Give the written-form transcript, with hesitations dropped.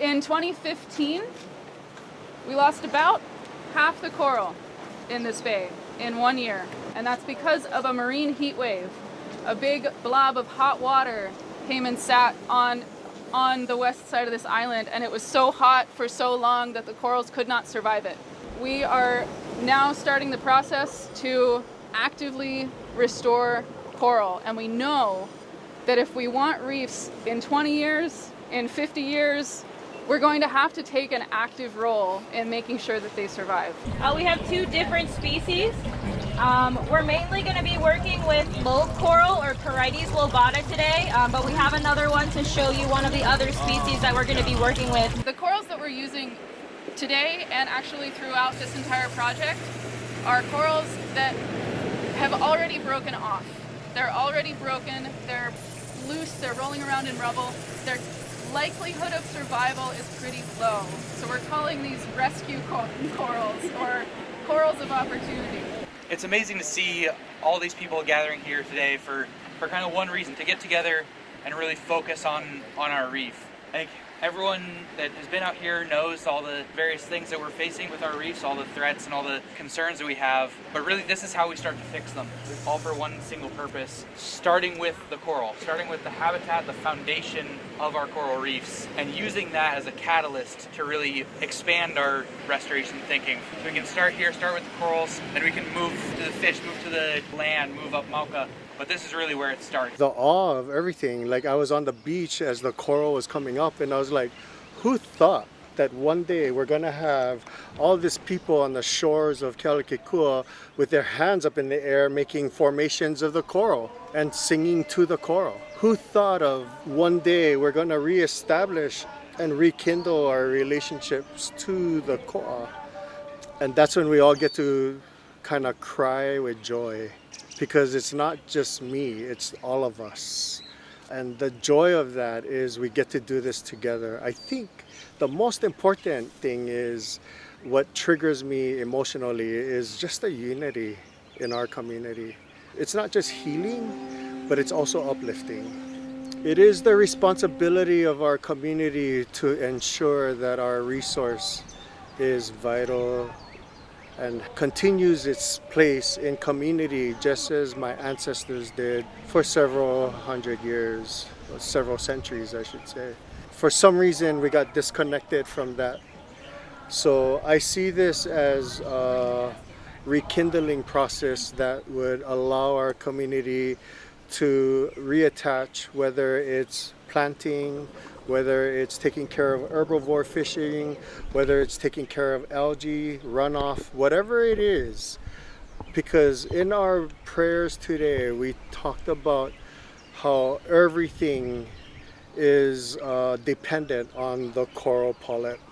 In 2015, we lost about half the coral in this bay in 1 year. And that's because of a marine heat wave. A big blob of hot water came and sat on the west side of this island, and it was so hot for so long that the corals could not survive it. We are now starting the process to actively restore coral, and we know that if we want reefs in 20 years, in 50 years, we're going to have to take an active role in making sure that they survive. We have two different species. We're mainly going to be working with lobe coral or Carides lobata today, but we have another one to show you one of the other species that we're going to be working with. The corals that we're using today and actually throughout this entire project are corals that have already broken off. They're already broken, they're loose, they're rolling around in rubble. Their likelihood of survival is pretty low. So we're calling these rescue corals or corals of opportunity. It's amazing to see all these people gathering here today for kind of one reason, to get together and really focus on our reef. I think everyone that has been out here knows all the various things that we're facing with our reefs, all the threats and all the concerns that we have, but really this is how we start to fix them, all for one single purpose, starting with the coral, starting with the habitat, the foundation of our coral reefs, and using that as a catalyst to really expand our restoration thinking. So we can start here, start with the corals, then we can move to the fish, move to the land, move up Mauka. But this is really where it starts. The awe of everything. Like, I was on the beach as the coral was coming up, and I was like, who thought that one day we're gonna have all these people on the shores of Kealakekua with their hands up in the air making formations of the coral and singing to the coral? Who thought of one day we're gonna reestablish and rekindle our relationships to the coral? And that's when we all get to kind of cry with joy. Because it's not just me, it's all of us. And the joy of that is we get to do this together. I think the most important thing is what triggers me emotionally is just the unity in our community. It's not just healing, but it's also uplifting. It is the responsibility of our community to ensure that our resource is vital and continues its place in community just as my ancestors did for several hundred years, or several centuries I should say. For some reason we got disconnected from that. So I see this as a rekindling process that would allow our community to reattach, whether it's planting, whether it's taking care of herbivore fishing, whether it's taking care of algae, runoff, whatever it is. Because in our prayers today, we talked about how everything is dependent on the coral polyp.